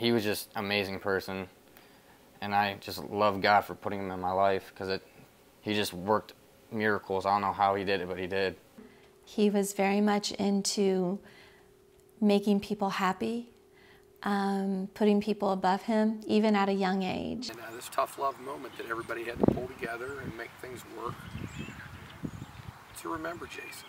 he was just an amazing person, and I just love God for putting him in my life, because he just worked miracles. I don't know how he did it, but he did. He was very much into making people happy, putting people above him, even at a young age. And this tough love moment that everybody had to pull together and make things work to remember Jason.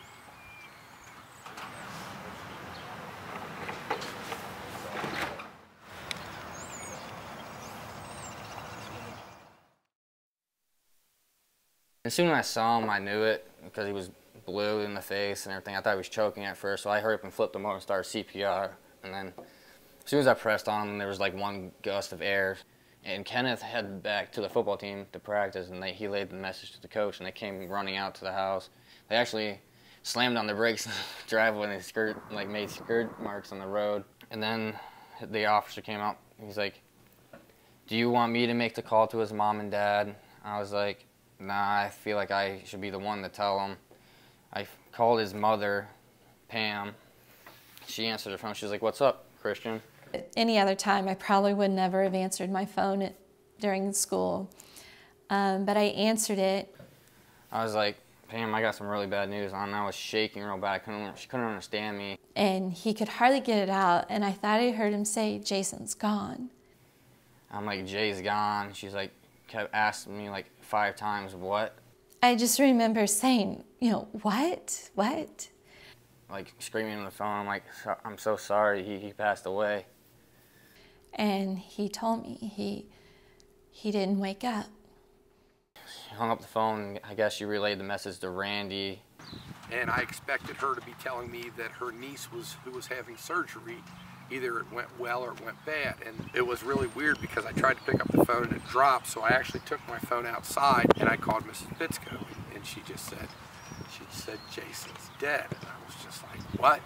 As soon as I saw him, I knew it, because he was blue in the face and everything. I thought he was choking at first, so I hurried up and flipped him over and started CPR. And then as soon as I pressed on him, there was like one gust of air. And Kenneth headed back to the football team to practice, and he laid the message to the coach, and they came running out to the house. They actually slammed on the brakes in the driveway, and they made skirt marks on the road. And then the officer came out. He's like, "Do you want me to make the call to his mom and dad?" I was like, "Nah, I feel like I should be the one to tell him." I called his mother, Pam. She answered the phone. She was like, "What's up, Christian?" Any other time, I probably would never have answered my phone during school, but I answered it. I was like, "Pam, I got some really bad news." And I was shaking real bad. She couldn't understand me. And he could hardly get it out, and I thought I heard him say, "Jason's gone." I'm like, "Jay's gone." She's like, kept asking me like 5 times, "What?" I just remember saying, "What? What?" Like screaming on the phone. I'm like, "I'm so sorry, he passed away." And he told me he didn't wake up. She hung up the phone. I guess she relayed the message to Randy. And I expected her to be telling me that her niece who was having surgery, either it went well or it went bad. And it was really weird, because I tried to pick up the phone and it dropped, so I actually took my phone outside and I called Mrs. Bitsko, and she said, "Jason's dead." And I was just like, "What?"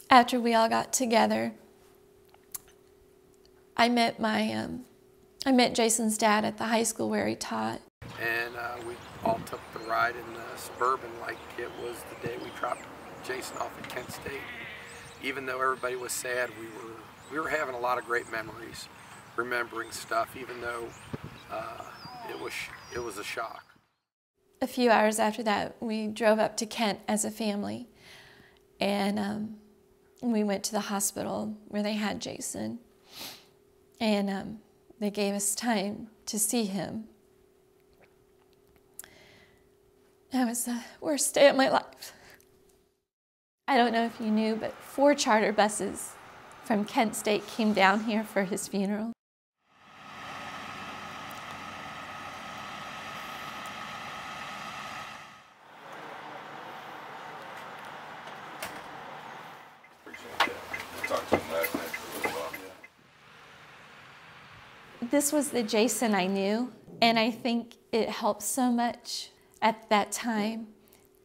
After we all got together, I met Jason's dad at the high school where he taught. And we all took the ride in the Suburban like it was the day we dropped Jason off at Kent State. Even though everybody was sad, we were having a lot of great memories, remembering stuff, even though it was a shock. A few hours after that, we drove up to Kent as a family, and we went to the hospital where they had Jason, and they gave us time to see him. That was the worst day of my life. I don't know if you knew, but 4 charter buses from Kent State came down here for his funeral. This was the Jason I knew, and I think it helped so much at that time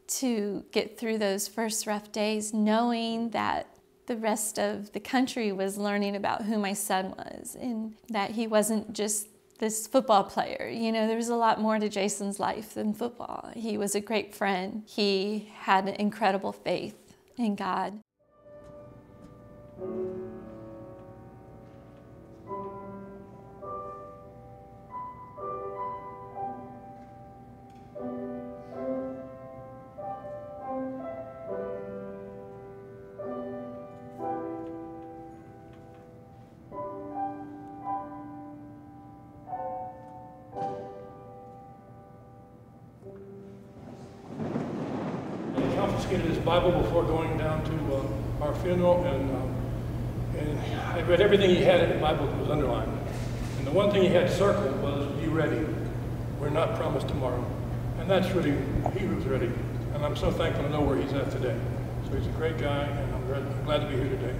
to get through those first rough days, knowing that the rest of the country was learning about who my son was, and that he wasn't just this football player. There was a lot more to Jason's life than football. He was a great friend. He had an incredible faith in God. Confiscated his Bible before going down to our funeral, and I read everything he had in the Bible that was underlined. And the one thing he had circled was, "Be ready. We're not promised tomorrow." And that's really, he was ready. And I'm so thankful to know where he's at today. So he's a great guy, and I'm glad to be here today.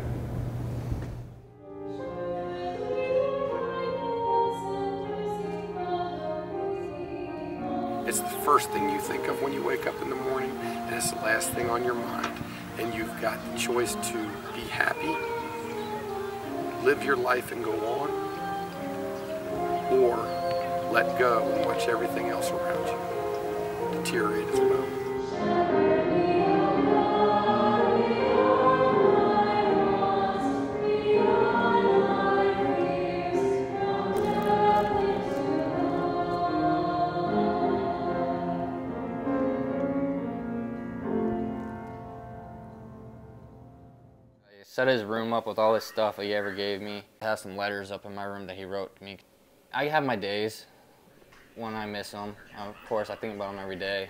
It's the first thing you think of when you wake up in the morning, and it's the last thing on your mind. And you've got the choice to be happy, live your life and go on, or let go and watch everything else around you deteriorate as well. Set his room up with all this stuff that he ever gave me. I have some letters up in my room that he wrote to me. I have my days when I miss him. Of course, I think about him every day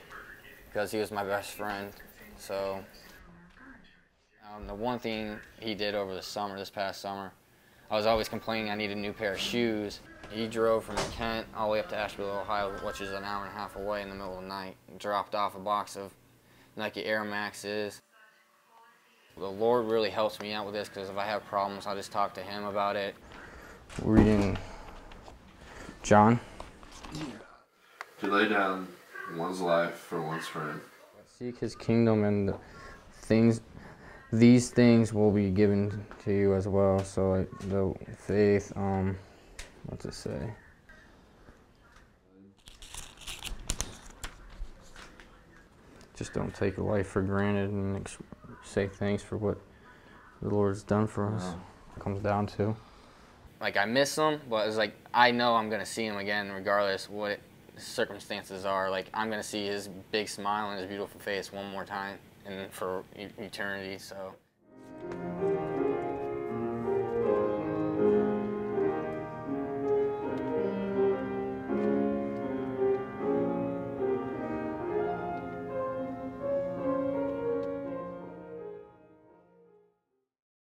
because he was my best friend. So the one thing he did over the summer, this past summer, I was always complaining I needed a new pair of shoes. He drove from Kent all the way up to Asheville, Ohio, which is an hour and a half away in the middle of the night, and dropped off a box of Nike Air Maxes. The Lord really helps me out with this because if I have problems, I'll just talk to him about it. Reading John. To lay down one's life for one's friend. Seek his kingdom and these things will be given to you as well. So like the faith, what's it say? Just don't take life for granted and say thanks for what the Lord's done for us. It comes down to. Like I miss him, but it's like I know I'm gonna see him again regardless what circumstances are. Like I'm gonna see his big smile and his beautiful face one more time and for eternity. So.